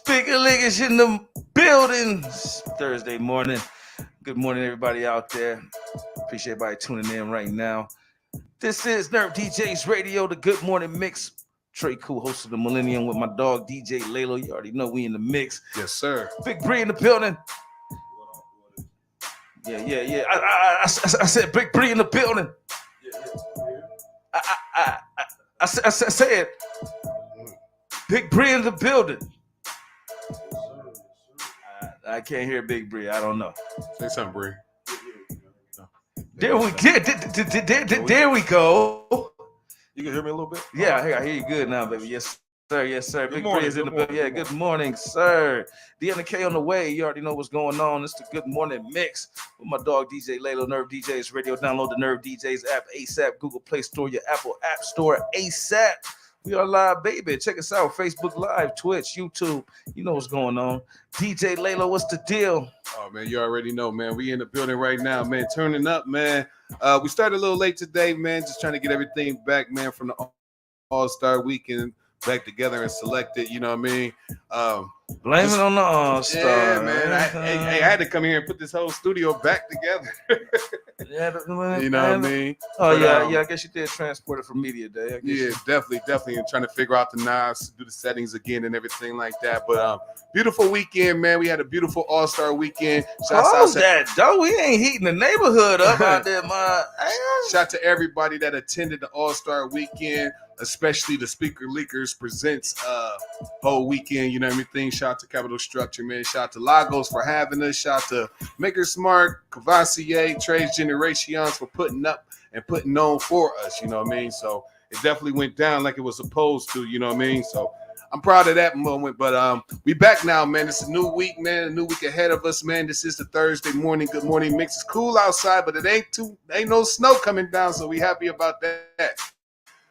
Speaker League is in the building. It's Thursday morning. Good morning, everybody out there. Appreciate everybody tuning in right now. This is Nerve DJs Radio, the Good Morning Mix. Trey Cool, host of the Millennium with my dog DJ Lalo. You already know we in the mix. Yes, sir. Big Bree in the building. Yeah. I said Big Bree in the building. I said Big Bree in the building. I can't hear Big Bree. I don't know. Say something, Bree. There we get. There we go. You can hear me a little bit? Yeah, I hear you good now, baby. Yes, sir. Yes, sir. Big morning, Bree is in the good building. Yeah, good morning, sir. Deanna K on the way. You already know what's going on. It's the Good Morning Mix with my dog DJ Lalo, Nerve DJs Radio. Download the Nerve DJs app ASAP. Google Play Store, your Apple App Store ASAP. We are live, baby. Check us out. Facebook Live, Twitch, YouTube. You know what's going on. DJ Lalo, what's the deal? Oh, man, you already know, man. We in the building right now, man. Turning up, man. We started a little late today, man. Just trying to get everything back, man, from the All-Star Weekend back together and selected. You know what I mean? Blame it on the All-Star. Yeah, man. I had to come here and put this whole studio back together. You know what I mean? Oh, but, yeah. I guess you did transport it from Media Day. Yeah, definitely. And trying to figure out the knobs, do the settings again and everything like that. But beautiful weekend, man. We had a beautiful All-Star weekend. Though we ain't heating the neighborhood up out there, man. Shout to everybody that attended the All-Star weekend, especially the Speaker Leakers Presents whole weekend. You know everything. Shout out to Capital Structure, man. Shout out to Lagos for having us. Shout out to Maker Smart, Cavassier, Trades Generations for putting up and putting on for us. You know what I mean? So it definitely went down like it was supposed to. You know what I mean? So I'm proud of that moment. But we back now, man. It's a new week, man. A new week ahead of us, man. This is the Thursday morning Good Morning Mix. It's cool outside, but it ain't no snow coming down, so we happy about that.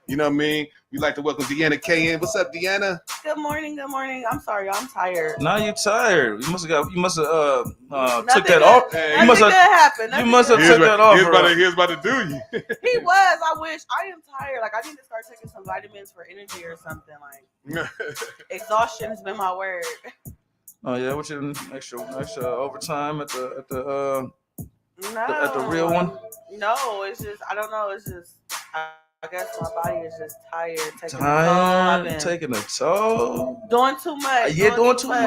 You know what I mean? We'd like to welcome Deanna K in. What's up, Deanna? Good morning. I'm sorry, I'm tired. Now you're tired. You must have took that good, off. You must have took that off. He was about to do you. He was. I wish. I am tired. Like I need to start taking some vitamins for energy or something. Like exhaustion has been my word. Oh yeah, what's your extra overtime at the real one? No, it's just I don't know. It's just I guess my body is just tired. Taking a toll. Doing too much. Doing too much.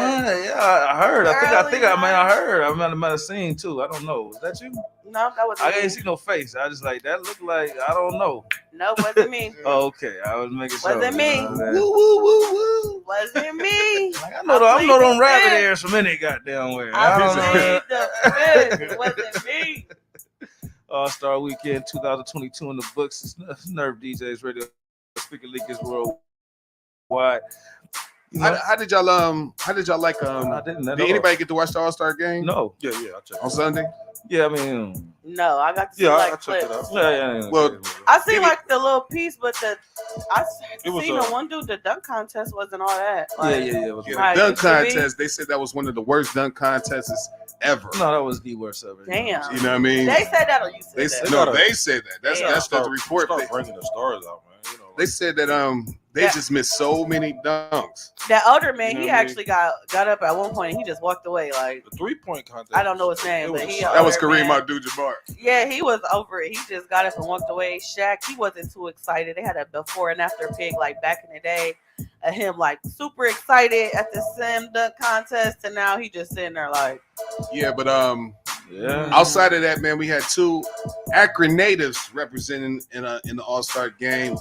Yeah, I heard. I might have seen too. I don't know. Was that you? No, that wasn't I me. ain't see no face. I just like that looked like I don't know. No, wasn't me. Oh, okay. I was making sure. Wasn't me. Woo. Wasn't me. Like, I know them rabbit ears from any goddamn where. I don't know. It wasn't me. All-Star Weekend 2022 in the books. It's Nerve DJs Radio. Speaker League is worldwide. You know, how did y'all like did anybody get to watch the All-Star game? No. Yeah, I checked On Sunday? Yeah, I mean. No, I got to see I like checked it clips. out. Yeah. Well, I seen like the little piece, but I was seen the one dude. The dunk contest wasn't all that. Like, Yeah. the Right, dunk it should be. contest, they said that was one of the worst dunk contests ever. No, that was the worst of it. Damn. You know what I mean? They said that or you said They that? said they said that. That's the report. Start bringing the stars out, man. You know, They said that they just missed so many dunks. That older man, You know he what I mean? actually got up at one point and he just walked away. Like the 3-point contest. I don't know his name, but he That was older Kareem man. Abdul-Jabbar. Yeah, he was over it. He just got up and walked away. Shaq, he wasn't too excited. They had a before and after pic like back in the day of him like super excited at the slam dunk contest, and now he just sitting there like. Yeah, but Yeah. outside of that, man, we had two Akron natives representing in the All-Star game.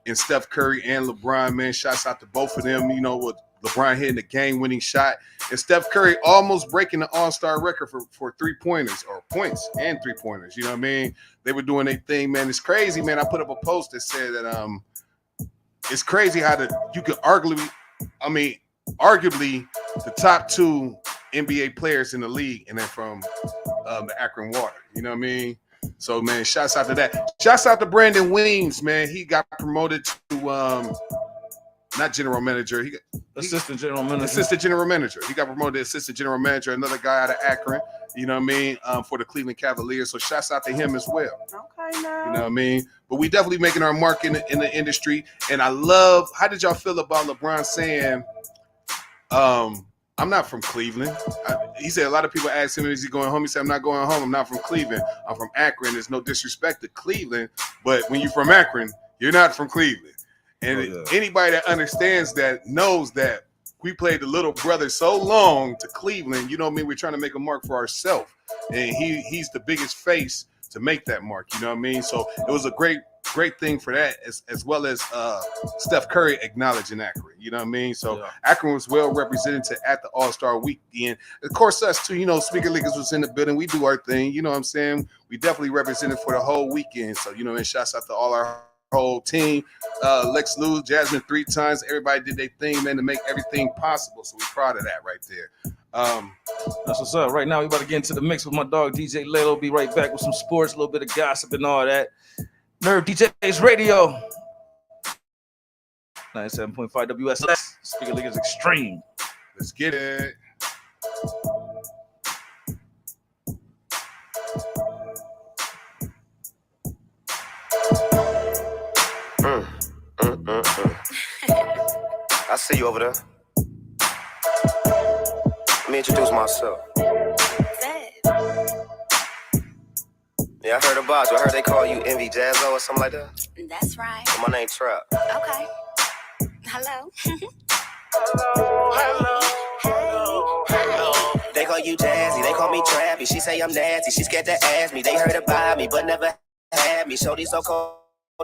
And Steph Curry and LeBron, man, shouts out to both of them. You know, with LeBron hitting the game-winning shot, and Steph Curry almost breaking the All-Star record for three-pointers or points and three-pointers. You know what I mean? They were doing their thing, man. It's crazy, man. I put up a post that said that it's crazy how you can arguably the top two NBA players in the league, and they're from the Akron Water. You know what I mean? So, man, shouts out to that. Shouts out to Brandon Weems, man. He got promoted to not general manager. He got Assistant general manager. assistant general manager. He got promoted to assistant general manager. Another guy out of Akron. You know what I mean? For the Cleveland Cavaliers. So, shouts out to him as well. Okay, now. You know what I mean? But we definitely making our mark in the industry. And I love. How did y'all feel about LeBron saying? I'm not from Cleveland. He said a lot of people ask him, is he going home? He said, I'm not going home. I'm not from Cleveland. I'm from Akron. There's no disrespect to Cleveland, but when you're from Akron, you're not from Cleveland. And anybody that understands that knows that we played the little brother so long to Cleveland, you know what I mean? We're trying to make a mark for ourselves. And he's the biggest face to make that mark, you know what I mean? So it was a great thing for that, as well as Steph Curry acknowledging Akron, you know what I mean? So Akron was well represented at the All-Star Weekend. Of course, us too, you know, Speaker Leakers was in the building. We do our thing, you know what I'm saying? We definitely represented for the whole weekend. So, you know, and shouts out to all our whole team, Lex Lou, Jasmine 3 times. Everybody did their thing, man, to make everything possible. So we're proud of that right there. That's what's up. Right now, we about to get into the mix with my dog DJ Lalo. Be right back with some sports, a little bit of gossip and all that. Nerve DJs Radio. 97.5 WSS. Speaker League is extreme. Let's get it. I see you over there. Let me introduce myself. Yeah, I heard about you. I heard they call you Envy Jazzo or something like that. That's right. Well, my name's Trap. Okay. Hello. Hello. They call you Jazzy. They call me Trappy. She say I'm nasty. She scared to ask me. They heard about me, but never had me. Shorty so cold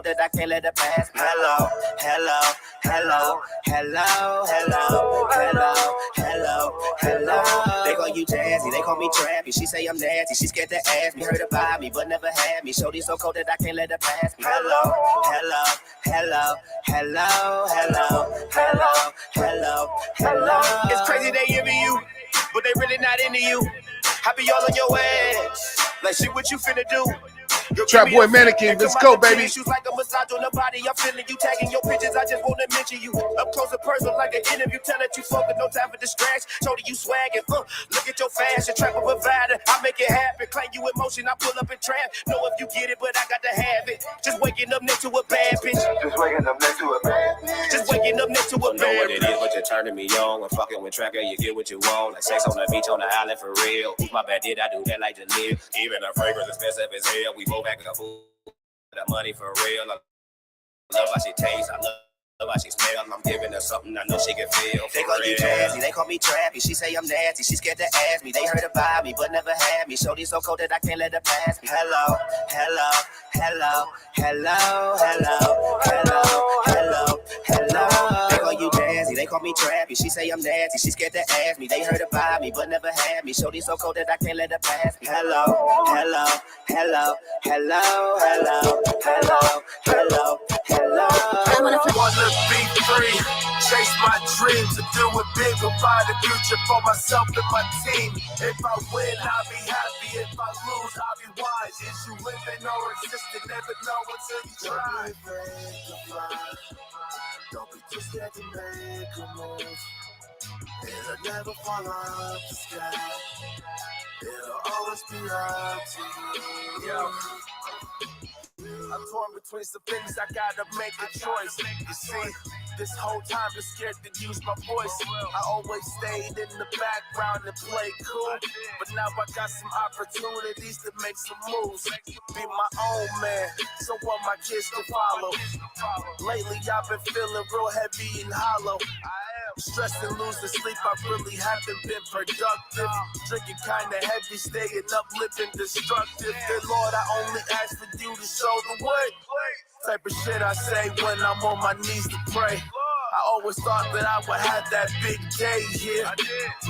that I can't let her pass me. Hello, hello, hello, hello, hello, hello, hello, hello. They call you Jazzy, they call me Trappy. She say I'm nasty, she scared to ask me. Heard about me, but never had me. Shorty so cold that I can't let her pass me. Hello, hello, hello, hello, hello, hello, hello, hello. It's crazy they envy you, but they really not into you. I be all on your ass, like shit what you finna do. Trap Boy Mannequin, let's go, baby. Issues like a massage on the body. I'm feeling you tagging your pictures. I just wanna mention you up close and personal, like an interview. Tell that you fucking, no time for distraction. Show that you swagging. Look at your fashion, trap a provider. I make it happen. Claim you emotion. I pull up and trap. Know if you get it, but I got to have it. Just waking up next to a bad bitch. Just waking up next to a bad bitch. Just waking up next to a bad bitch. Know what it is, but you're turning me on. I'm fucking with Tracker, you get what you want. Like sex on the beach, on the island for real. Who's my bad? Did I do that like to live? Even a fragrance expensive as hell. We both acting a fool. That money for real. I love how she tastes. I love how she smells. I'm giving her something I know she can feel. They call you Jazzy, they call me Trappy. She say I'm nasty, she scared to ask me. They heard about me, but never had me. Shorty so cold that I can't let her pass me. Hello, hello, hello, hello, hello, hello, hello, hello. They call you Jazzy, they call me Trappy. She say I'm nasty, she scared to ask me. They heard about me, but never had me. Shorty so cold that I can't let her pass me. Hello, hello, hello, hello, hello, hello, hello, hello. I wanna be free, chase my dreams, to do it big, provide a future for myself and my team. If I win, I'll be happy. If I lose, I'll be wise. Is you living or existing? Never know until you try. Don't be afraid to fly. Don't be too scared to make a move. It'll never fall out the sky. It'll always be up to you. Yo. I'm torn between some things, I gotta make a choice. You see, this whole time been scared to use my voice. I always stayed in the background and played cool, but now I got some opportunities to make some moves. Be my own man, so want my kids to follow. Lately I've been feeling real heavy and hollow. Stressed and losing sleep, I really haven't been productive. Drinking kinda heavy, staying up, living destructive. Dear Lord, I only ask for you to show the way. Type of shit I say when I'm on my knees to pray. I always thought that I would have that big day here.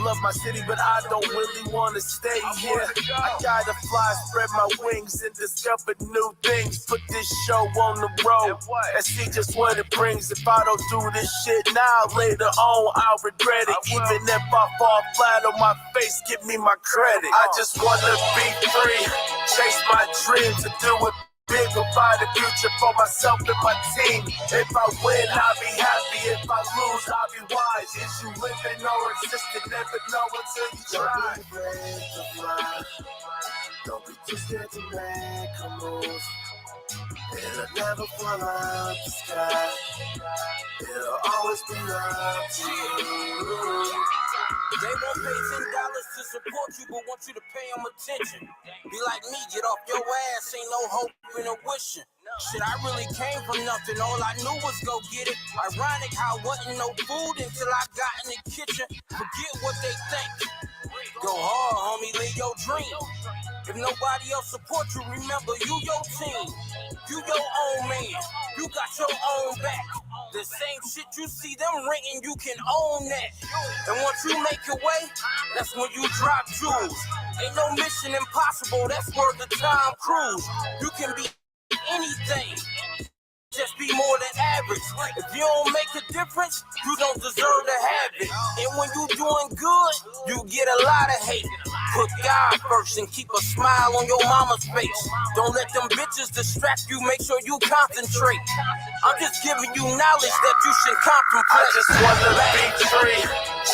Love my city, but I don't really want to stay here. I gotta fly, spread my wings, and discover new things. Put this show on the road and see just what it brings. If I don't do this shit now, later on I'll regret it. Even if I fall flat on my face, give me my credit. I just wanna be free, chase my dreams, to do it big, provide a future for myself and my team. If I win, I'll be happy. If I lose, I'll be wise. Is you living or existing? Never know until you try. Don't be afraid to fly. Don't be too scared to make a move. It'll never fall out the sky. It'll always be up to you. They won't pay $10 to support you, but want you to pay them attention. Be like me, get off your ass, ain't no hope in a wishing. Shit, I really came from nothing, all I knew was go get it. Ironic how wasn't no food until I got in the kitchen. Forget what they think. Go hard, homie, live your dream. If nobody else support you, remember you your team. You your own man, you got your own back. The same shit you see them renting, you can own that. And once you make your way, that's when you drop jewels. Ain't no mission impossible, that's where the Tom Cruise. You can be anything, just be more than average. If you don't make a difference, you don't deserve to have it. And when you doing good, you get a lot of hate. Put God first and keep a smile on your mama's face. Don't let them bitches distract you, make sure you concentrate. I'm just giving you knowledge that you should contemplate. I just wanna be free,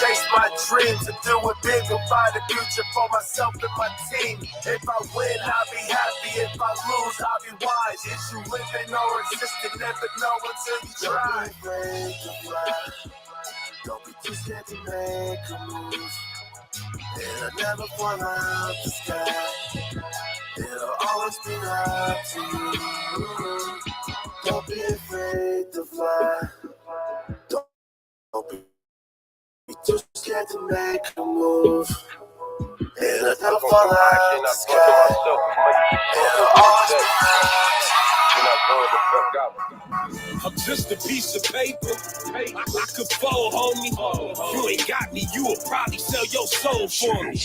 chase my dreams and do it big and find a future for myself and my team. If I win, I'll be happy. If I lose, I'll be wise. Is you living or existing? Never know until you try. Don't be afraid to fly. Don't be too scared to make a move. It'll never fall out the sky. It'll always be up to you. Don't be afraid to fly. Don't be too scared to make a move. It'll never fall out the sky. It'll always be up to you. I'm just a piece of paper. I could fold, homie. You ain't got me, you will probably sell your soul for me.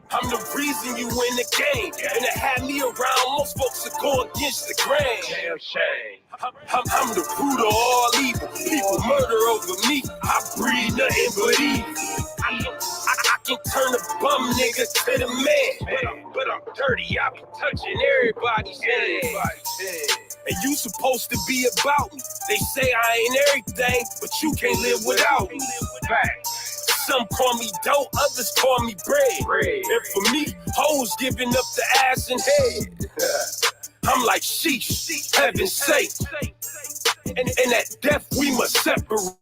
I'm the reason you in the game. And to have me around, most folks that go against the grain. Damn shame. I'm the root of all evil. People murder over me. I breathe nothing but evil. I can turn a bum nigga to the man. But I'm dirty, I be touching everybody's head. And you supposed to be about me. They say I ain't everything, but you can't live without me. Some call me dope, others call me bread. And for me, hoes giving up the ass and head. I'm like sheesh, heaven's sake. And at death we must separate.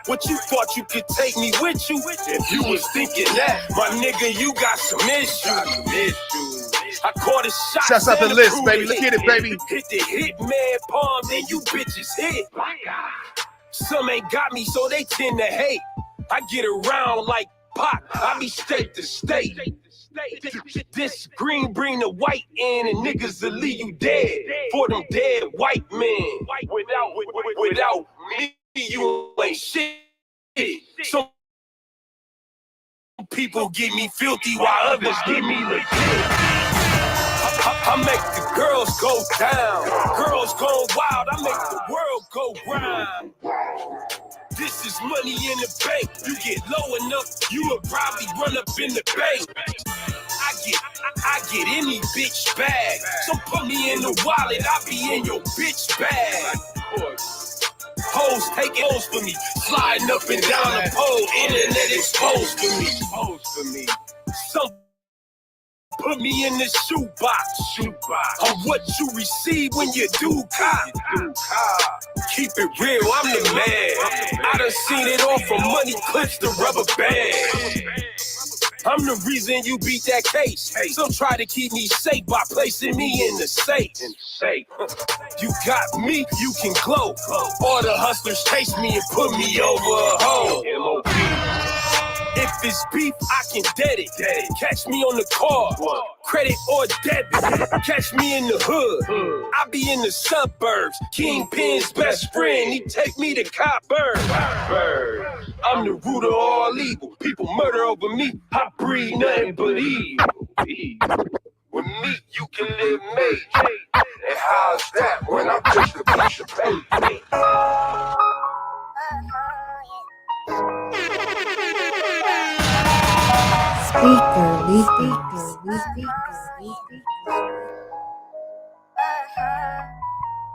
What you thought you could take me with you? If you was thinking that, my nigga, you got some issues. I caught a shot. Shouts out the list, baby. Let's get it, baby. Hit the hitman palm, then you bitches hit. Some ain't got me, so they tend to hate. I get around like Pac. I be state to state. This green bring the white in, and niggas will leave you dead for them dead white men. Without me, you ain't shit. Some people get me filthy while others get me legit. I make the girls go down. Girls go wild. I make the world go round. This is money in the bank. You get low enough, you will probably run up in the bank. I get any bitch bag. So put me in the wallet, I be in your bitch bag. Hoes taking hoes for me, sliding up and down the pole. Internet exposed for me. Some put me in the shoebox. On what you receive when you do cop. Keep it real, I'm the man. I done seen it all from money clips to rubber bands. I'm the reason you beat that case. Some try to keep me safe by placing me in the safe. You got me, you can glow. All the hustlers chase me and put me over a hole. If it's beef, I can dead it. Catch me on the car, credit or debit. Catch me in the hood. I be in the suburbs. Kingpin's best friend, he take me to Copper. I'm the root of all evil. People murder over me. I breathe nothing but evil. With me, you can live major. And how's that when I push the baby?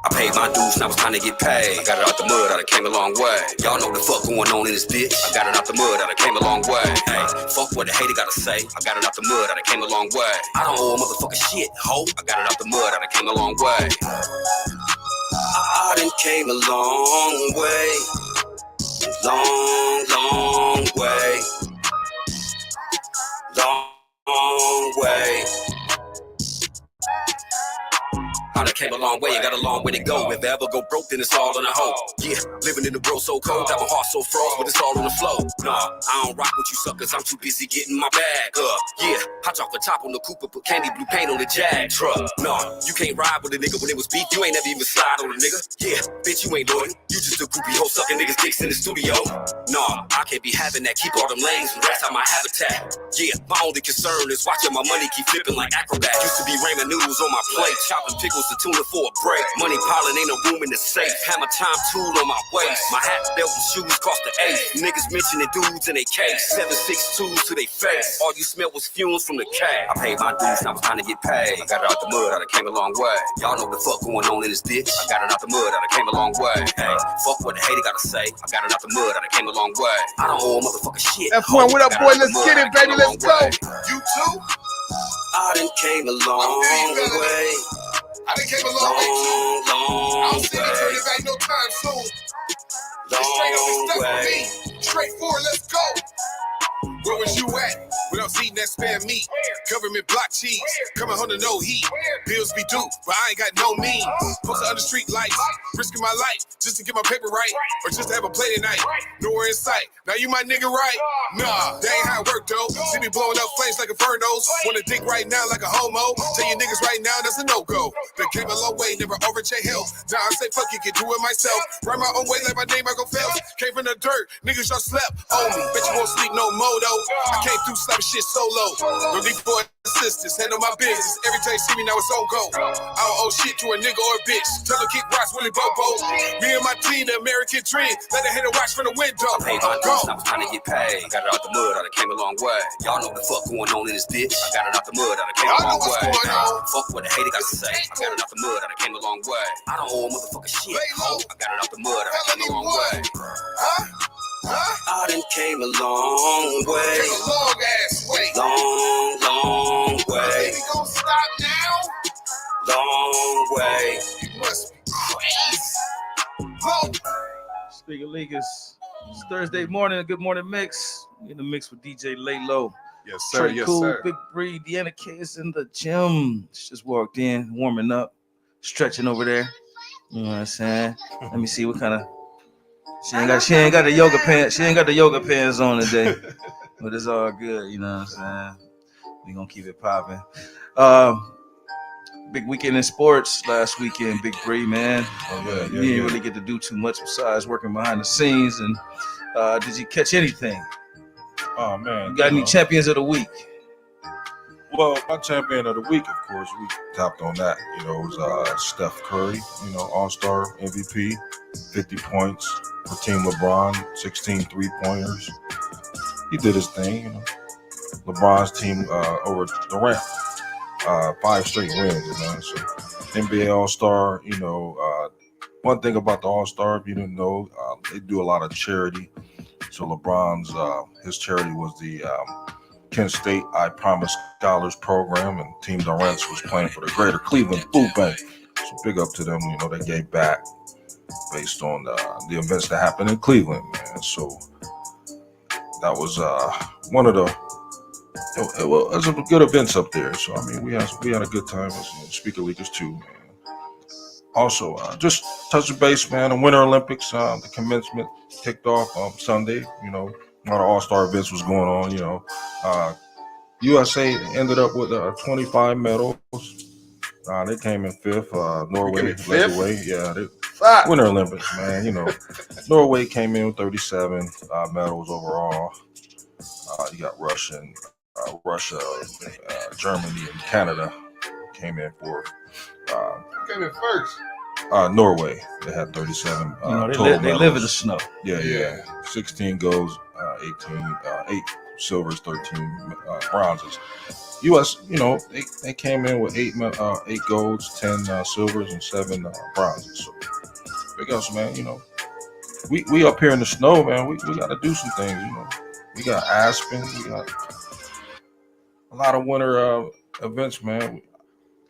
I paid my dues and I was trying to get paid. I got it out the mud, I done came a long way. Y'all know the fuck going on in this bitch. I got it out the mud, I done came a long way. Hey, fuck what the hater gotta say. I got it out the mud, I done came a long way. I don't owe a motherfucking shit, ho. I got it out the mud, I done came a long way. I done came a long way. Long a long way and got a long way to go. If I ever go broke, then it's all on the hoe. Yeah, living in the world so cold, got my heart so froze, but it's all on the flow. Nah, I don't rock with you suckers, I'm too busy getting my bag up. Yeah, hot chocolate top on the Cooper, put candy blue paint on the Jag truck. Nah, you can't ride with a nigga when it was beef, you ain't never even slide on a nigga. Yeah, bitch, you ain't loyal, you just a groupie hoe sucking niggas dicks in the studio. Nah, I can't be having that, keep all them lanes, and that's out my habitat. Yeah, my only concern is watching my money keep flipping like acrobat. Used to be ramen noodles on my plate, chopping pickles to tuna for a break. Money piling ain't no room in the safe, hammer time tool on my waist. My hat, belt, and shoes cost the 8. Niggas mentioning dudes in they case, 7.62s to they face. All you smelled was fumes from the cab. I paid my dues, now it's time to get paid. I got it out the mud, I done came a long way. Y'all know what the fuck going on in this ditch. I got it out the mud, I done came a long way. Hey, fuck what the hater gotta say. I got it out the mud, I done came a long way. I don't owe a motherfucker shit. F1, what up, boy? Let's get it, baby. Let's go. You too? I done came a long way. I done came a long way too. Long I'm sitting turning back no time soon. Straight on the stuff with me. Straight forward, let's go. Where was you at? When I was eating that spare meat, government block cheese, coming home to no heat. Bills be due, but I ain't got no means. Posted under street lights, risking my life just to get my paper right, or just to have a play tonight. Nowhere in sight. Now you my nigga, right? Nah, that ain't how it work though. See me blowing up flames like infernos. Wanna dick right now like a homo. Tell you niggas right now that's a no-go. They came a long way, never overcheck health. Now I say fuck it, can do it myself. Write my own way like my name Michael Phelps. Came from the dirt, niggas y'all slept on me. Bet you won't sleep no more though. I came through slapping shit solo. No need for assistance, handle my business. Every time you see me now it's on go. I don't owe shit to a nigga or a bitch. Tell her kick rocks, Willie Bobo. Me and my team, the American dream. Let her hit a watch from the window. I paid my dues, I was trying to get paid. Got it out the mud, I done came a long way. Y'all know what the fuck going on in this ditch. I got it out the mud, I done came a long way. Fuck what the hater got to say. I got it out the mud, I done came a long way. I don't owe a motherfucker shit. I got it out the mud, I done came a long way. I done came a long way. Came a long ass way. Long way. Baby, gon' stop now? Long way. You must be crazy. Long. Speaker Leakers. It's Thursday morning, a Good Morning Mix. In the mix with DJ Laylo. Yes, sir. Trey Yes, Cool, sir. Big Bree, Deanna K is in the gym. She just walked in, warming up, stretching over there. You know what I'm saying? Let me see what kind of. She ain't got the yoga pants. She ain't got the yoga pants on today, but it's all good. You know what I'm saying? We gonna keep it popping. Big weekend in sports last weekend. Big Bree, man. You didn't really get to do too much besides working behind the scenes. And did you catch anything? Oh man, You got any champions of the week? Well, my champion of the week, of course, we tapped on that. You know, it was Steph Curry. You know, All-Star MVP, 50 points for Team LeBron, 16 3-pointers. He did his thing. You know, LeBron's team over Durant, 5 straight wins. You know, so NBA All-Star. You know, one thing about the All-Star, if you didn't know, they do a lot of charity. So LeBron's his charity was the Kent State I Promise Scholars Program, and Team Durant's was playing for the Greater Cleveland Food Bank. So big up to them. You know, they gave back based on the events that happened in Cleveland, man. So that was one of the it was some good events up there. So I mean, we had a good time as Speaker Leakers too, man. Also, just touch base, man. The Winter Olympics, the commencement kicked off Sunday. You know, a lot of all-star events was going on. You know, USA ended up with 25 medals. They came in 5th. Norway led the way. Yeah, Winter Olympics, man. You know, Norway came in with 37 medals overall. You got Russia, Germany, and Canada came in for. Came in first. Norway, they had 37. They live in the snow. Yeah. 16 golds, 8 silvers, 13 bronzes. U.S., you know, they came in with 8 golds, 10 silvers, and 7 bronzes. So big ups, man. You know, we up here in the snow, man. We got to do some things. You know, we got Aspen, we got a lot of winter events, man.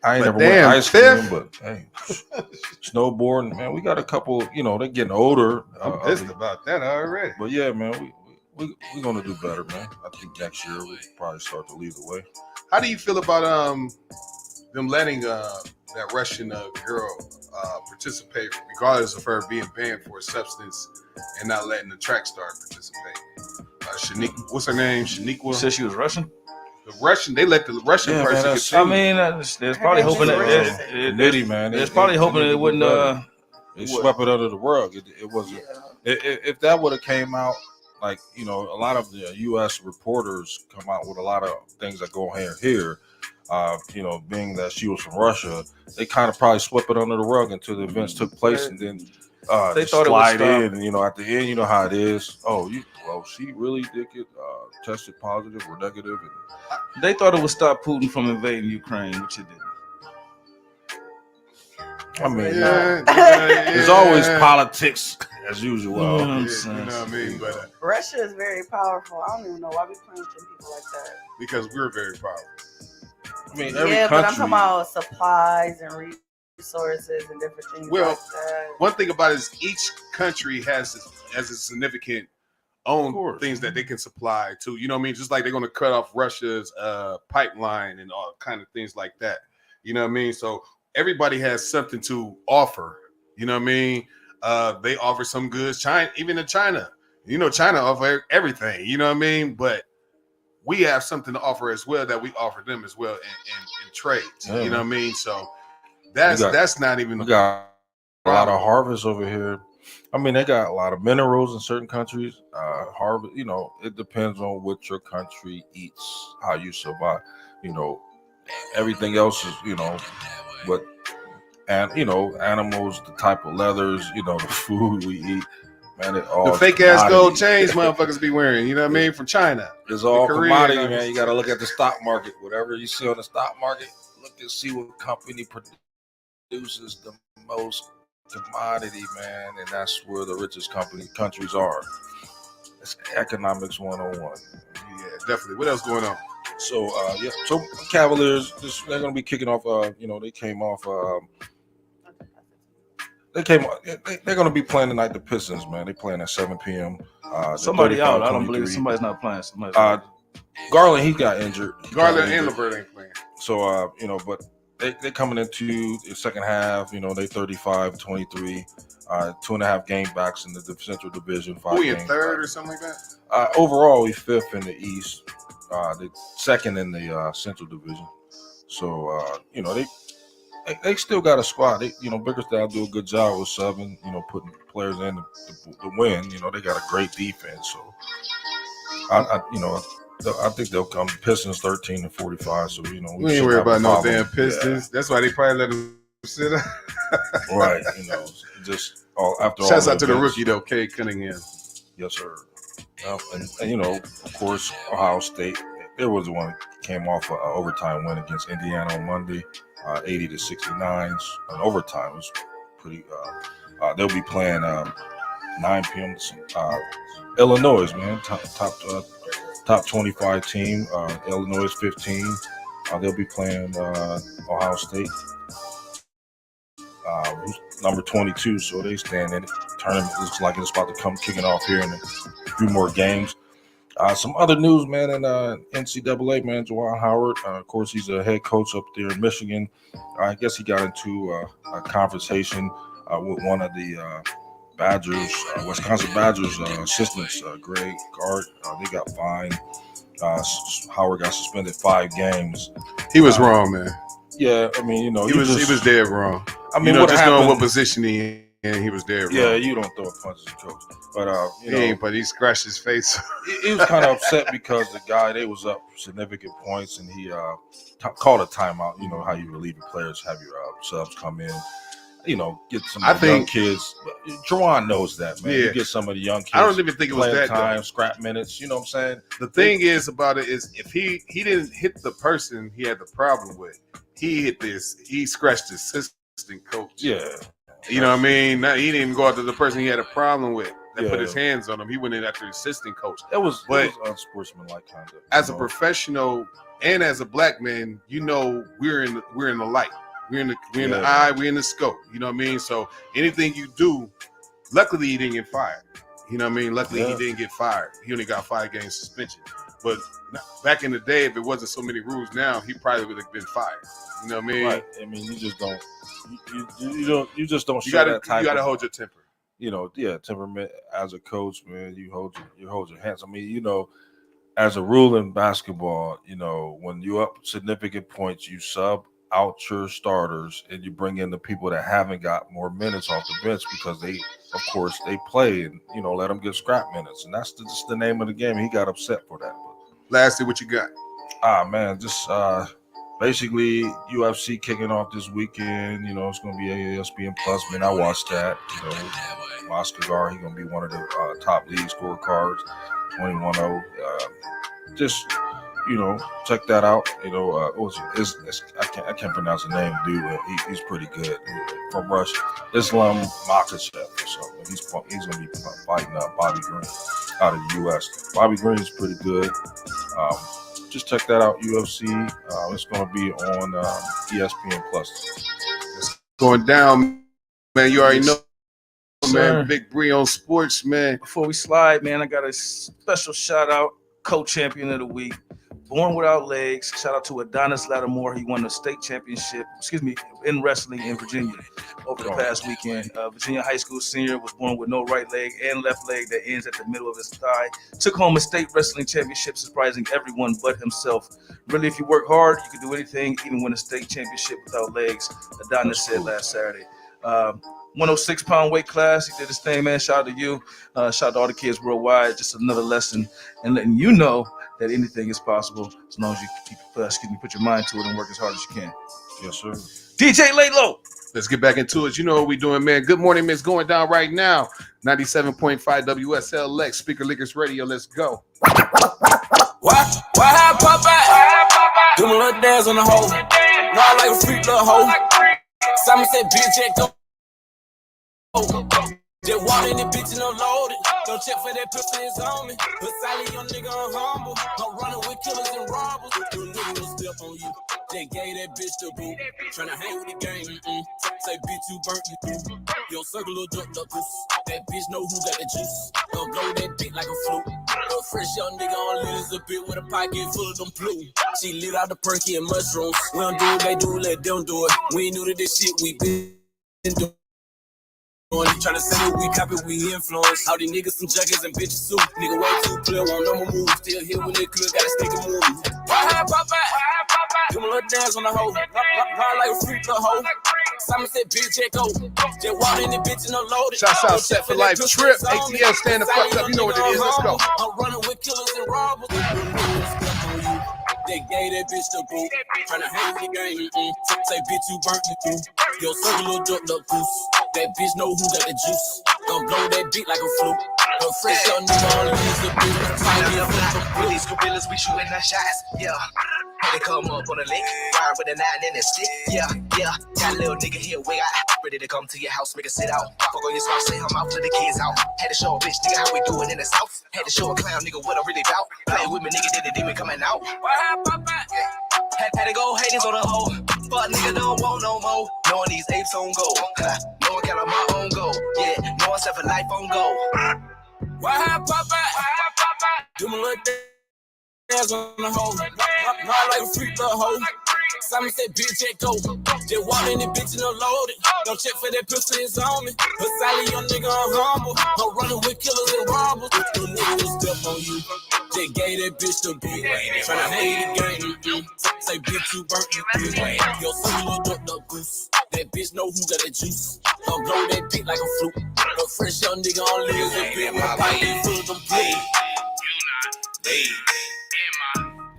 I ain't never went ice cream, but hey, snowboarding, man. We got a couple, you know, they're getting older. I'm pissed about that already. But yeah, man, we're gonna do better, man. I think next year we'll probably start to lead the way. How do you feel about them letting that Russian girl participate, regardless of her being banned for a substance, and not letting the track star participate. What's her name? Shaniqua. You said she was Russian? The Russian, they let the Russian person continue. I mean, there's probably hoping that there's probably hoping it wouldn't. They swept it under the rug. It wasn't. If that would have came out, like, you know, a lot of the U.S. reporters come out with a lot of things that go here. You know, being that she was from Russia, they kind of probably swept it under the rug until the events took place, and then they thought slide it in. And, you know, at the end, you know how it is. She really did get tested positive or negative. And they thought it would stop Putin from invading Ukraine, which it didn't. I mean, there's always politics as usual. You know what I mean? But Russia is very powerful. I don't even know why we playing with people like that. Because we're very powerful. I mean, but I'm talking about supplies and resources and different things. Well, like that. One thing about it is each country has a significant own things that they can supply to. You know what I mean? Just like they're going to cut off Russia's pipeline and all kind of things like that. You know what I mean? So everybody has something to offer. You know what I mean? They offer some goods. Even in China, you know, China offer everything. You know what I mean? But we have something to offer as well that we offer them as well in trades. Yeah. You know what I mean? So that's not even. We got a lot of harvest over here. I mean, they got a lot of minerals in certain countries. Harvest, you know, it depends on what your country eats, how you survive. You know, everything else is, you know, but and you know, animals, the type of leathers, you know, the food we eat. Man, the fake ass gold chains motherfuckers be wearing, you know what I mean, from China. It's all commodity, man. You got to look at the stock market. Whatever you see on the stock market, look and see what company produces the most commodity, man, and that's where the richest countries are. It's economics 101. Yeah, definitely. What else going on? So, so Cavaliers, they're going to be kicking off. You know, they came off. They're going to be playing tonight. The Pistons, man. They playing at 7 p.m. Somebody out. I don't believe somebody's not playing. Garland, he got injured. Garland and LeVert ain't playing. So, you know, but they're coming into the second half. You know, they 35-23, 2.5 game backs in the Central Division. 5 we in third or something like that? Overall, we fifth in the East. The second in the Central Division. So, you know, they still got a squad. You know, Bickerstaff do a good job with subbing, you know, putting players in to win. You know, they got a great defense. So, you know, I think they'll come. Pistons 13-45. So, you know, we ain't worried about no damn Pistons. Yeah. That's why they probably let them sit up. Right. You know, just after all. Shouts out to the rookie though, Cade Cunningham. Yes, sir. And you know, of course, Ohio State. There was one that came off an overtime win against Indiana on Monday. 80-69 on overtime. It was pretty. They'll be playing 9 p.m. Illinois, man, top 25 team. Illinois 15. They'll be playing Ohio State, number 22. So they stand in it. Tournament looks like it's about to come kicking off here in a few more games. Some other news, man, in NCAA, man, Juwan Howard. Of course, he's a head coach up there in Michigan. I guess he got into a conversation with one of the Badgers, Wisconsin Badgers assistants, Greg Gart. They got fined. Howard got suspended 5 games. He was wrong, man. Yeah, I mean, you know, he was dead wrong. I mean, just knowing what position he in, he was dead wrong. Yeah, you don't throw punches at coach. But but he scratched his face. He was kind of upset because the guy, they was up significant points, and he called a timeout. You know how you relieve your players, have your subs come in, you know, get some young kids. Juwan knows that, man. Yeah. You get some of the young kids. I don't even think it was that time, though. Scrap minutes. You know what I'm saying? The thing is about it is if he didn't hit the person he had the problem with, he scratched his assistant coach. Yeah. You know what I mean? He didn't go after the person he had a problem with that put his hands on him. He went in after the assistant coach. It was unsportsmanlike conduct. As a professional and as a black man, you know we're in the light. We're in the eye, we're in the scope. You know what I mean? So anything you do, luckily he didn't get fired. You know what I mean? Luckily he didn't get fired. He only got 5 games suspension. But back in the day, if it wasn't so many rules now, he probably would have been fired. You know what I mean? Right. I mean, you just don't. You just don't show gotta, that type. You got to of, hold your temper. Temperament as a coach, man. You hold your hands. I mean, as a rule in basketball, when you're up significant points, you sub out your starters and you bring in the people that haven't got more minutes off the bench because they play and let them get scrap minutes, and that's just the name of the game. He got upset for that. Lastly, what you got? Just basically UFC kicking off this weekend. It's going to be ESPN Plus. Man, I watched that. Oscar Gar, he's going to be one of the top league scorecards, 21-0. Check that out. I can't pronounce the name, dude. He's pretty good. From Russia, Islam Makhachev or something. He's going to be fighting Bobby Green out of the U.S. Bobby Green is pretty good. Just check that out, UFC. It's going to be on ESPN Plus. It's going down, man. You already know, man. Sir. Big Bree on sports, man. Before we slide, man, I got a special shout out, co-champion of the week, born without legs. Shout out to Adonis Lattimore. He won the state championship, in wrestling in Virginia over the past weekend. Virginia high school senior, was born with no right leg and left leg that ends at the middle of his thigh. Took home a state wrestling championship, surprising everyone but himself. Really, if you work hard, you can do anything, even win a state championship without legs, Adonis said last Saturday. 106-pound weight class. He did his thing, man. Shout out to you. Shout out to all the kids worldwide. Just another lesson and letting you know that anything is possible as long as you put your mind to it and work as hard as you can. Yes, sir. DJ Laylo. Let's get back into it. You know what we're doing, man. Good morning, man. It's going down right now. 97.5 WSLX, Speaker Lickers Radio. Let's go. Why I pop back? Do my little dance on the hoe. No, I like a freak little hoe. Simon said, bitch, go. Just walk in the bitch and unload it. Don't check for that pistol, it's on me. But silent young nigga, I'm humble. I'm running with killers and robbers. You nigga will step on you. They gave that bitch the boot. Tryna hang with the gang. Say, bitch, you burnt you through. Yo, circle little duck, duck, goose. That bitch know who got the juice. Don't blow that dick like a flute. A fresh young nigga on lit a bit with a pocket full of them blue. She lit out the perky and mushrooms. We don't do what they do, let them do it. We ain't new to this shit, we been doing. Tryna say that we copy, we influence. All these niggas some junkies and bitches too. Nigga way too clear, won't no more move. Still here when they clear, gotta stick a move. Why I pop back? Do my little dance on the hoe. Ride like a freak little hoe. Simon said, bitch, go. Just walk in the bitch and unload it. Shouts out Set for Life Trip. ATL, stand the fuck up. You know what it is. Let's go. I'm running with killers and robbers. They gave that bitch the boot. Tryna hang with the gang. Say, bitch, you burnt you through. Yo, circle little duck, duck, goose. That bitch know who got the juice. Don't blow that dick like a fluke. A fresh young nigga on the bitch. With these gorillas, we shooting our shots. Yeah. Had to come up on a lick. Ride with a 9 and a stick. Yeah. Got a little nigga here, we got ready to come to your house, make it sit out. Fuck on your spouse, say I'm out, let the kids out. Had to show a bitch, nigga, how we do it in the south. Had to show a clown, nigga, what I'm really about. Play with me, nigga, did the demon coming out. Had to go haters on the hoe. But nigga don't want no more. Knowing these apes on go. Knowing count on my own goal. Yeah, knowing Set for Life on go. Why I pop back? Do my little dance on the hoe. Ride like a freak little hoe. Simon said, bitch, go. Just walk in the bitch and unload it. Don't check for that pistol, it's on me. But silent young nigga, I'm humble. I'm running with killers and robbers. You nigga will step on you. They gave that bitch the boot. Tryna hang the game. Say, bitch, you burnt you through. Yo, some little duck, duck, goose. That bitch know who got the juice. Don't blow that dick like a fluke. A fresh young nigga on lives a bit. My pocket full of them blue.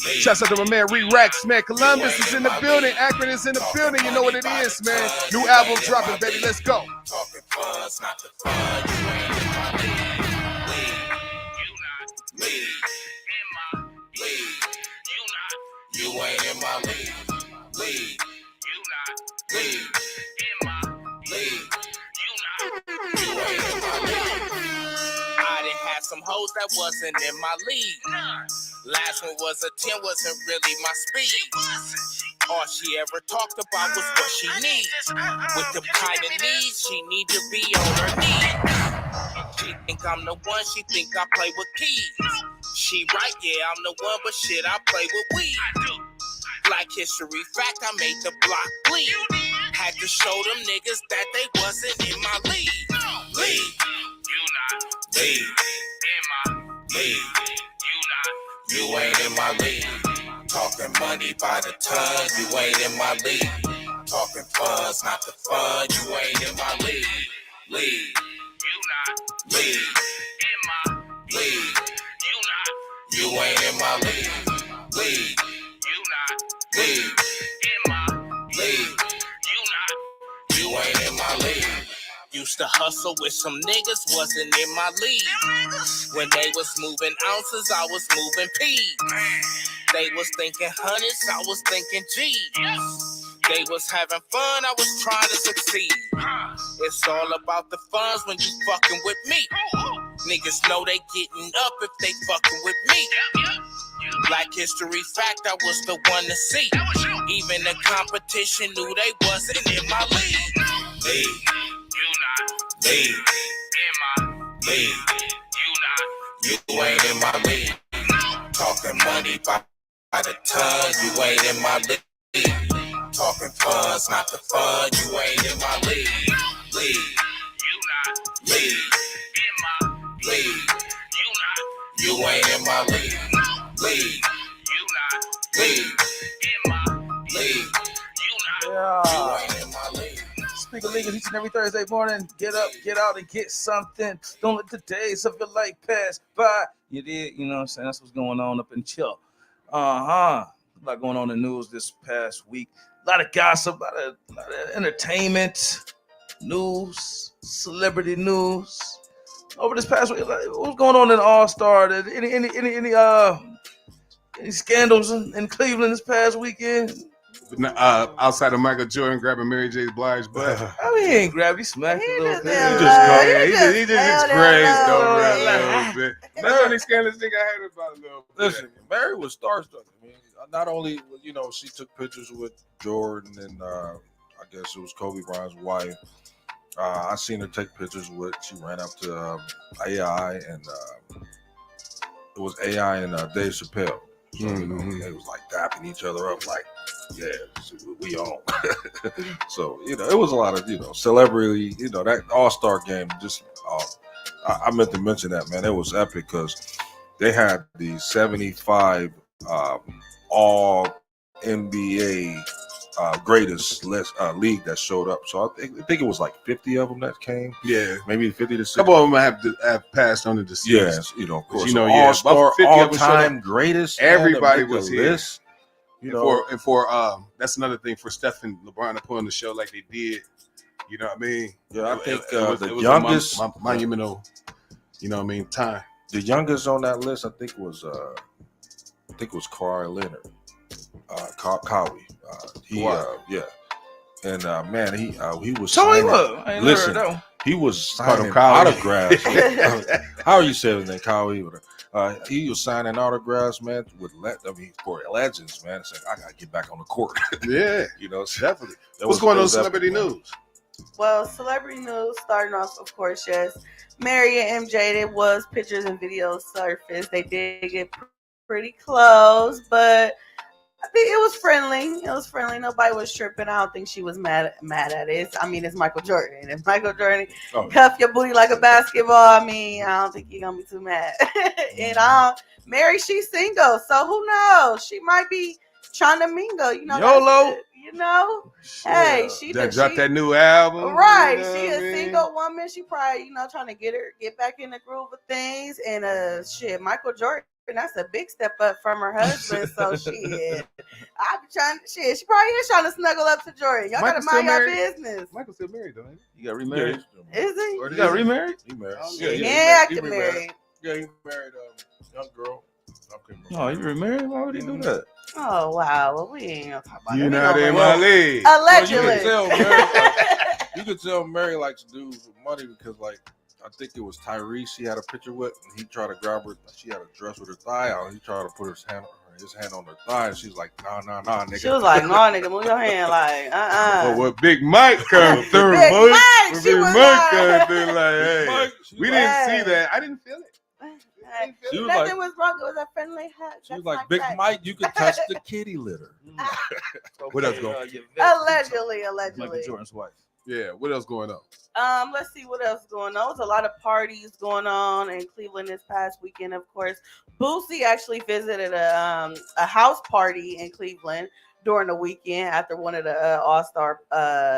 Shouts out to my man Re-Rax, man. Columbus is in the building. Akron is in the building. You know what it is, man. New album dropping, baby. Let's go. Talking funds, not the fun. You ain't in my league. League. You not league. In my league. You ain't in my league. I done had some hoes that wasn't in my league. Last one was a 10, wasn't really my speed. All she ever talked about was what she needs. With the kind of needs, she need to be on her knees. She think I'm the one, she think I play with keys. She right, yeah, I'm the one, but shit, I play with weed. Black history fact, I made the block bleed. Had to show them niggas that they wasn't in my league. League. You not league. In my league. You ain't in my league. Talking money by the ton, you ain't in my league. Talking funds, not the fun, you ain't in my league. League. You not league. In my league. You ain't in my league. League. You not league. In my league. You ain't in my league. Used to hustle with some niggas, wasn't in my league. When they was moving ounces, I was moving P. They was thinking hundreds, I was thinking G. They was having fun, I was trying to succeed. It's all about the funds when you fucking with me. Niggas know they getting up if they fucking with me. Black history fact, I was the one to see. Even the competition knew they wasn't in my league. League. You not league. In my league. You not. You ain't in my league. Talking money by the ton, you ain't in my league. Talking funds, not the fun, you ain't in my league. League. You not league. In my league. You not. You ain't in my league. League. You not league. In my league. You not. You ain't in my league. Speaker League each and every Thursday morning. Get up, get out, and get something. Don't let the days of your life pass by. You did, you know what I'm saying? That's what's going on up in Chill. A lot going on in the news this past week. A lot of gossip, a lot of entertainment, news, celebrity news. Over this past week, what's going on in All-Star? Any scandals in Cleveland this past weekend? Outside of Michael Jordan grabbing Mary J. Blige's butt. I mean, he ain't grabbed, he smacked a little bit. He just grazed over it a little bit. That's the only scandalous thing I heard about a little bit. Listen, Mary was starstruck. I mean, not only, she took pictures with Jordan and I guess it was Kobe Bryant's wife. I seen her take pictures with, she ran up to AI and it was AI and Dave Chappelle. So, they was like dapping each other up like, yeah, we on. So, it was a lot of, celebrity, that All-Star game. Just, I meant to mention that, man. It was epic because they had the 75 all NBA greatest league that showed up. So I think it was like 50 of them that came. Yeah, maybe 50 to 60. A couple of them have passed on the deceased. Yes, of course. All-Star, all-time greatest. Everybody was here. List, and for that's another thing for Steph and LeBron to put on the show like they did. You know what I mean? Yeah, I think it was youngest a monumental. Time. The youngest on that list, I think was Kawhi Leonard. Kawhi. And man, he was signing. Listen, he was signing autographs. How are you saying his name, Kawhi? He was signing autographs, man, for legends, man. It's like, I gotta get back on the court. Yeah, definitely. What's going on in celebrity news? Well, celebrity news starting off, of course, yes. Mary and MJ, there was pictures and videos surfaced. They did get pretty close, but I think it was friendly. Nobody was tripping. I don't think she was mad at it. It's Michael Jordan. If Michael Jordan cuff your booty like a basketball, I don't think you're gonna be too mad. And Mary, she's single, so who knows? She might be trying to mingle. YOLO. Hey, she dropped that new album, right? She a single woman. She probably trying to get back in the groove of things. And Michael Jordan. That's a big step up from her husband. So shit, I be trying. Shit, she probably is trying to snuggle up to Jordan. Y'all gotta mind your business. Michael's still married, though. You got remarried? Is he? You got remarried? He married. Yeah, I get married. Yeah, he married a young girl. Oh, you remarried? Why would he do that? Oh wow. Well, we ain't gonna talk about that. Not in my league. Allegedly. You could tell Mary likes dudes with money because, I think it was Tyrese she had a picture with, and he tried to grab her. She had a dress with her thigh out. He tried to put his hand on her thigh, and she's like, nah, nigga. She was like, nah, nigga, move your hand, like, But when Big Mike come through, Big Mike, come through, like, hey, we didn't see that. I didn't feel it. She was Nothing like, was wrong. It was a friendly hug. she was That's like, my Big friend. Mike, you can touch the kitty litter. What else going? Allegedly. Michael Jordan's wife. Yeah, what else going on? Let's see what else going on. There's a lot of parties going on in Cleveland this past weekend. Of course, Boosie actually visited a house party in Cleveland during the weekend after one of the All-Star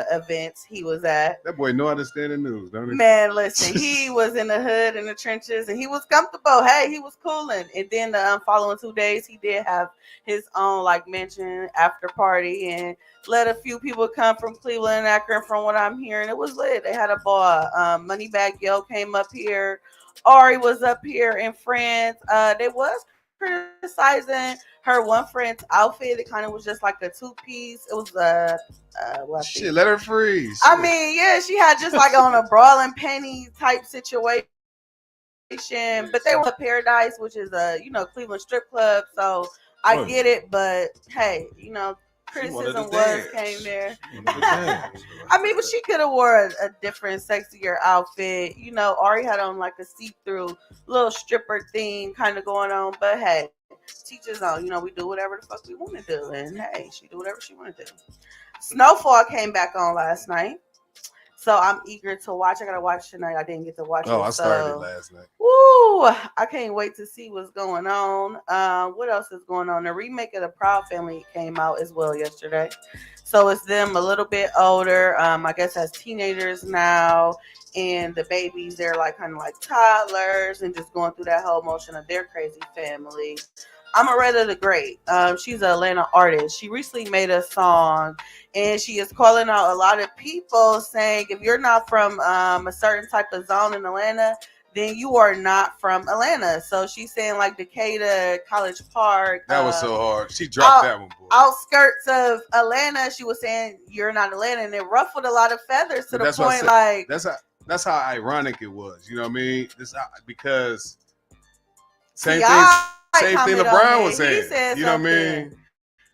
events he was at. That boy know how to stand the news, don't he? Man, listen, he was in the hood, in the trenches, and he was comfortable. Hey, he was cooling. And then the following 2 days, he did have his own like mansion after party and let a few people come from Cleveland and Akron. From what I'm hearing, it was lit. They had a ball. Moneybag Yo came up here. Ari was up here in France. They was criticizing her one friend's outfit. It kind of was just like a 2-piece. It was Shit, let her freeze. I mean, yeah, she had just like on a bra and panty type situation. But they were at Paradise, which is a Cleveland strip club. So I get it, but hey, criticism came there. I mean, but she could have wore a different, sexier outfit. Ari had on like a see-through little stripper thing kind of going on. But hey, teachers on. We do whatever the fuck we want to do, and hey, she do whatever she want to do. Snowfall came back on last night, so I'm eager to watch. I gotta watch tonight. I didn't get to watch it. I started last night. Woo! I can't wait to see what's going on. What else is going on? The remake of The Proud Family came out as well yesterday. So it's them a little bit older. I guess as teenagers now, and the babies, they're like kind of like toddlers and just going through that whole motion of their crazy family. Amaretta the Great. She's an Atlanta artist. She recently made a song, and she is calling out a lot of people, saying if you're not from a certain type of zone in Atlanta, then you are not from Atlanta. So she's saying like Decatur, College Park. That was so hard. She dropped that one, boy. Outskirts of Atlanta. She was saying you're not Atlanta, and it ruffled a lot of feathers to the point like that's how ironic it was. You know what I mean? Because same thing LeBron was saying. You know what I mean?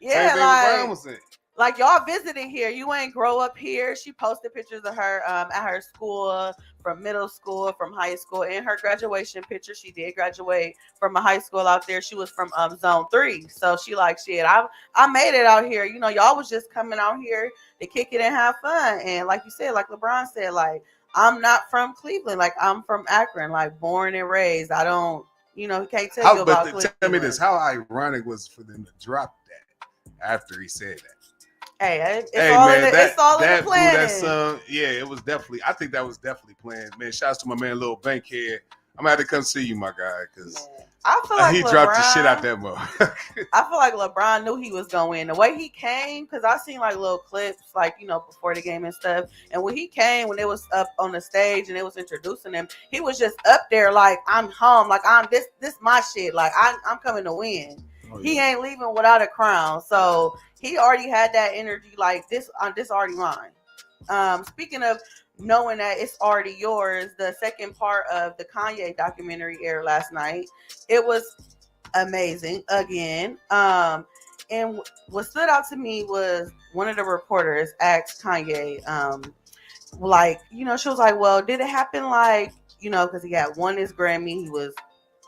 Yeah, same thing LeBron was saying. Like y'all visiting here, you ain't grow up here. She posted pictures of her at her school, from middle school, from high school, and her graduation picture. She did graduate from a high school out there. She was from Zone 3, so she like shit. I made it out here. Y'all was just coming out here to kick it and have fun. And like you said, like LeBron said, like I'm not from Cleveland. Like I'm from Akron, like born and raised. I don't, he can't tell you about Cleveland. Tell me this: how ironic was for them to drop that after he said that? Hey, it's all in the planning. Yeah, it was definitely. I think that was definitely planned. Man, shouts to my man, Lil Bankhead. I'm gonna have to come see you, my guy, because I feel like he dropped the shit out that mug. I feel like LeBron knew he was going to win. The way he came, because I seen like little clips, like before the game and stuff. And when he came, when it was up on the stage and it was introducing him, he was just up there like I'm home, like I'm this my shit, like I'm coming to win. Oh, yeah. He ain't leaving without a crown, so he already had that energy. Like this already mine. Speaking of knowing that it's already yours, the second part of the Kanye documentary aired last night. It was amazing again. And what stood out to me was one of the reporters asked Kanye, she was like, well, did it happen like, because he had won his Grammy. He was,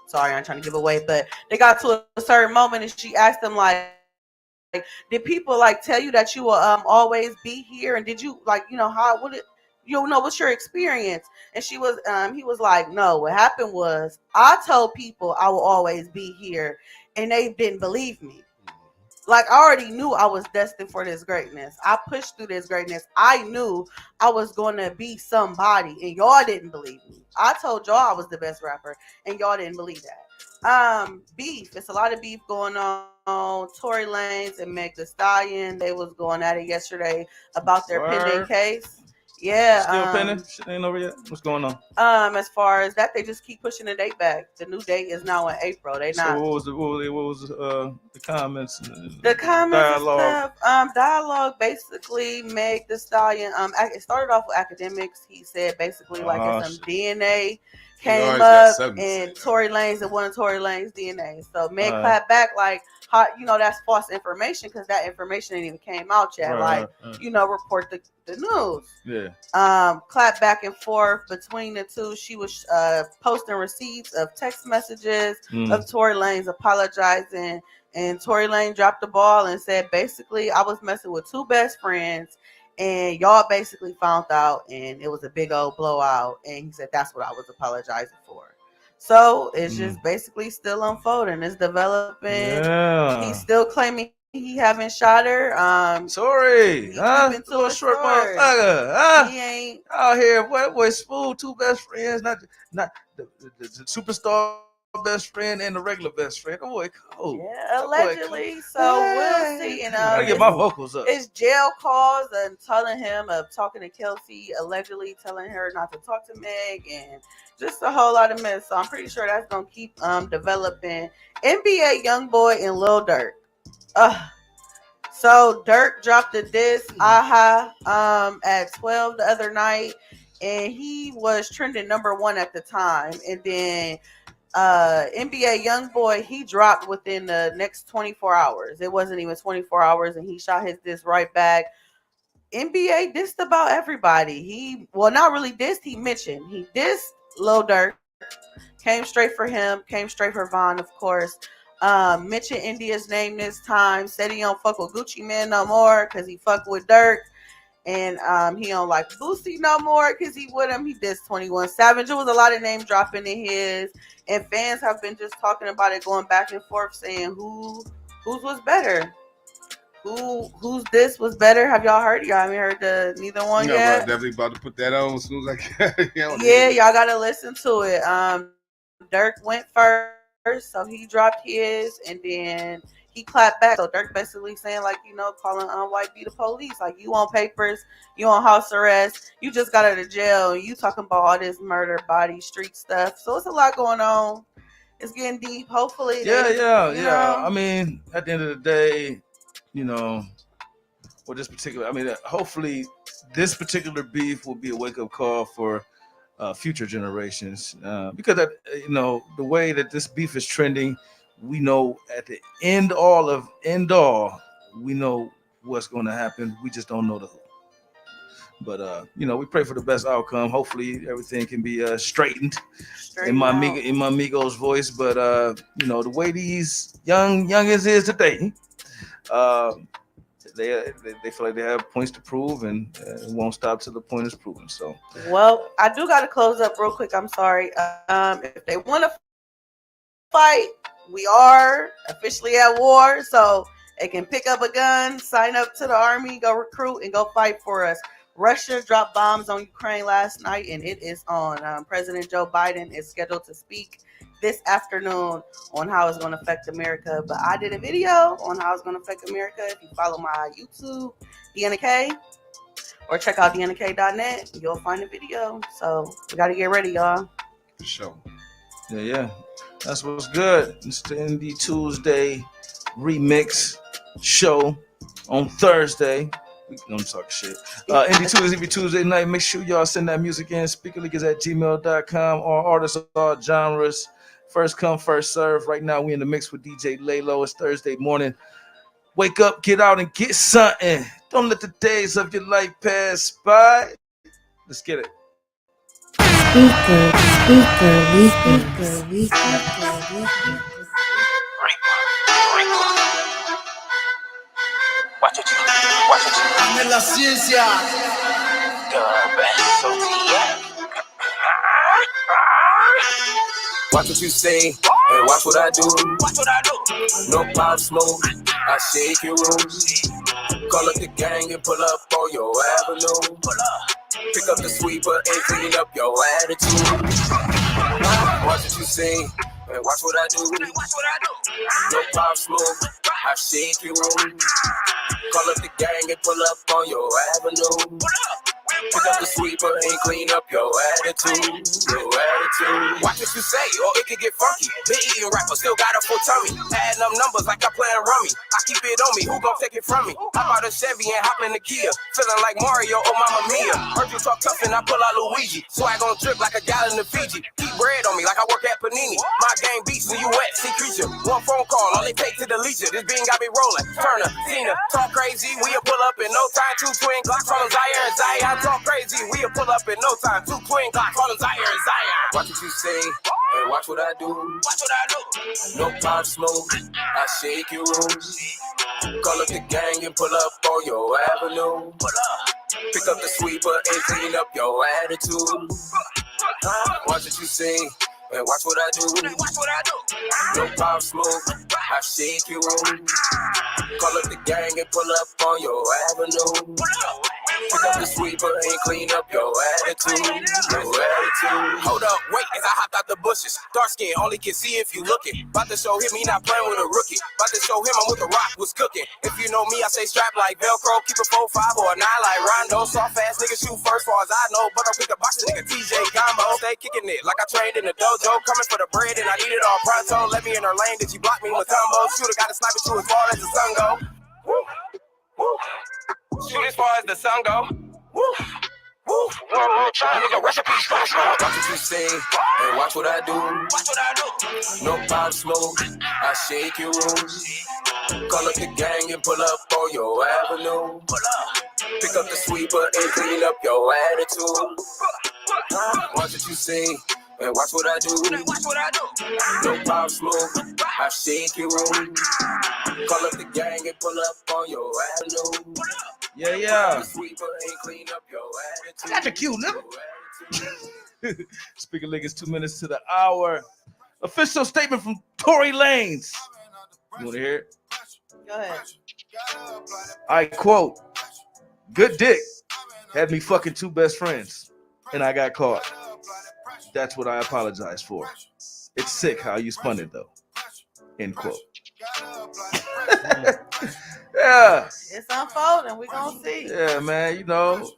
sorry, I'm trying to give away, but they got to a certain moment and she asked him like, did people like tell you that you will always be here? And did you like, how would it, what's your experience? And he was like, no, what happened was I told people I will always be here and they didn't believe me. Like I already knew I was destined for this greatness. I pushed through this greatness. I knew I was going to be somebody and y'all didn't believe me. I told y'all I was the best rapper and y'all didn't believe that. Beef. It's a lot of beef going on. Tory Lanez and Meg Thee Stallion, they was going at it yesterday about their pending case. Yeah. Still pending? Shit ain't over yet? What's going on? As far as that, they just keep pushing the date back. The new date is now in April. So what was the comments? The comments dialogue. Dialogue basically Meg Thee Stallion. It started off with academics. He said basically like some DNA came up and Tory Lanez and one of Tory Lanez's DNA. So Meg clapped back like, that's false information because that information ain't even came out yet. Right. Report the news. Yeah. Clap back and forth between the two. She was posting receipts of text messages of Tory Lanez apologizing, and Tory Lanez dropped the ball and said, basically, I was messing with two best friends, and y'all basically found out, and it was a big old blowout. And he said that's what I was apologizing for. So it's just basically still unfolding. It's developing. Yeah. He's still claiming he haven't shot her. Sorry, keeping to little his short sword. motherfucker. He ain't Out here, what boy, smooth, two best friends, not the superstar best friend and the regular best friend. Oh boy, cold. Yeah, allegedly. So we'll see. And I gotta get my vocals up. It's jail calls and telling him of talking to Kelsey, allegedly telling her not to talk to Meg, and just a whole lot of mess. So I'm pretty sure that's gonna keep developing. NBA YoungBoy and Lil Durk. So Durk dropped a diss, at 12 the other night, and he was trending number 1 at the time. And then NBA YoungBoy, he dropped within the next 24 hours. It wasn't even 24 hours, and he shot his diss right back. NBA dissed about everybody. He not really dissed. He mentioned he dissed Lil Durk. Came straight for him. Came straight for Von, of course. Mentioned India's name this time. Said he don't fuck with Gucci Mane no more because he fuck with Durk. And he don't like Boosie no more because he with him. He dissed 21 Savage. It was a lot of name dropping in his. And fans have been just talking about it, going back and forth, saying whose was better. Whose this was better? Have y'all heard? Y'all haven't heard neither one yet? I'm definitely about to put that on as soon as I can. Yeah, y'all gotta listen to it. Durk went first, so he dropped his, and then he clapped back. So Durk basically saying, like, calling white be the police. Like, you on papers, you on house arrest, you just got out of jail, and you talking about all this murder, body, street stuff. So it's a lot going on. It's getting deep. Hopefully, Yeah. I mean, at the end of the day, with this particular, hopefully this particular beef will be a wake up call for future generations, because the way that this beef is trending, we know at the end all, we know what's going to happen. We just don't know the who. But we pray for the best outcome. Hopefully everything can be straightened in my Migos voice. But the way these youngins is today, they feel like they have points to prove, and it won't stop till the point is proven. So, well, I do got to close up real quick. I'm sorry. If they want to fight, we are officially at war, so they can pick up a gun, sign up to the army, go recruit, and go fight for us. Russia dropped bombs on Ukraine last night, and it is on. President Joe Biden is scheduled to speak this afternoon on how it's going to affect America. But I did a video on how it's going to affect America. If you follow my YouTube, Deanna K, or check out DeannaK.net, you'll find the video. So we got to get ready, y'all. For sure. Yeah. That's what's good. It's the Indie Tuesday remix show on Thursday. I'm talking shit. Indie Tuesday every Tuesday night. Make sure y'all send that music in. speakerleakers@gmail.com. All artists, all genres. First come, first serve. Right now, we in the mix with DJ Laylo. It's Thursday morning. Wake up, get out, and get something. Don't let the days of your life pass by. Let's get it. Watch it. En la ciencia. Watch what you say and watch what I do. No pop smoke, I shake your room. Call up the gang and pull up on your avenue. Pick up the sweeper and clean up your attitude. Watch what you say and watch what I do. No pop smoke, I shake your room. Call up the gang and pull up on your avenue. Pick up the sweeper and clean up your attitude. Watch what you say, or it could get funky. Been eating rapper, still got a full tummy. Adding up numbers like I'm playing rummy. I keep it on me, who gon' take it from me? Hop out a Chevy and hop in the Kia. Feeling like Mario or Mamma Mia. Heard you talk tough and I pull out Luigi. Swag on drip like a gallon of Fiji. Keep bread on me like I work at Panini. My game beats when you wet, see creature. One phone call, all they take to delete you. This bean got me rolling. Turner, Cena, talk crazy. We'll pull up in no time. 2 twin Glocks, call them Zaire and Zion. Talk crazy. We'll pull up in no time. 2 twin Glocks, call them Zaire and Zion. Watch what you say, and watch what I do. No pop smoke, I shake your room. Call up the gang and pull up on your avenue. Pick up the sweeper and clean up your attitude. Watch what you say, and watch what I do. No pop smoke, I shake your room. Call up the gang and pull up on your avenue. Pick up the sweeper and clean up your attitude. Hold up, wait, as I hopped out the bushes. Dark skin, only can see if you looking. About to show him he not playing with a rookie. About to show him I'm with the rock, was cooking. If you know me, I say strap like Velcro. Keep a 4-5 or a 9 like Rondo. Soft ass nigga shoot first, far as I know. But I'll pick a boxing nigga TJ combo. Stay kicking it like I trained in the dojo. Coming for the bread and I need it all pronto. Let me in her lane, did she block me with combo? Shooter got a sniper to as far as the sun go. Shoot as far as the sun go. Nigga, recipe watch what you say, and watch what I do. No pop smoke, I shake your room. Call up the gang and pull up on your avenue. Pick up the sweeper and clean up your attitude. Watch what you say, and watch what I do. No pop smoke, I shake your room. Call up the gang and pull up on your avenue. Yeah. Sweeper and clean up your attitude. I got the cue, nigga. Speaker League is 2 minutes to the hour. Official statement from Tory Lanez. You want to hear it? Go ahead. I quote, "Good dick had me fucking 2 best friends, and I got caught. That's what I apologize for. It's sick how you spun it, though." End quote. Yeah. It's unfolding. We gonna see. Yeah, man. You know,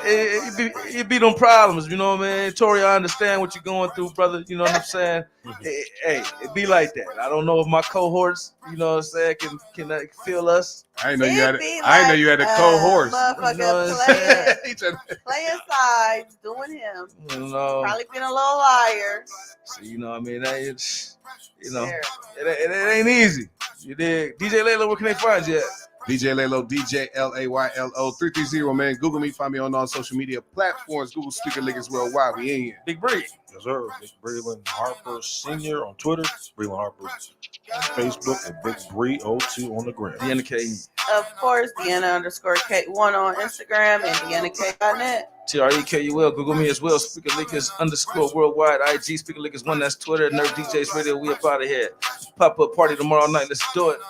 it be them problems. You know what I mean? Tori, I understand what you're going through, brother. You know what I'm saying? Hey, it be like that. I don't know if my cohorts, you know what I'm saying, can feel us. I didn't know you had it. I didn't know you had a co-horse. Motherfucker, You know what I'm playing sides, doing him. You know, Probably being a little liar. so, you know what I mean? It's, you know, it ain't easy. You dig? DJ Laylo, where can they find you at? DJ Laylo, DJ Laylo 330, man. Google me, find me on all social media platforms. Google Speaker Lickers Worldwide. We in here. Big Bree. Yes, sir. Big Breland Harper Sr. on Twitter, Breland Harper on Facebook, and Big Bree 02 on the gram. Deanna K. Of course, Deanna_K1 on Instagram and DeannaK.net. TREKUL. Google me as well. Speaker Lickers _worldwide. IG Speaker Lickers 1. That's Twitter. Nerd DJs Radio. We up out of here. Pop up party tomorrow night. Let's do it.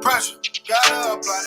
Pressure, got up like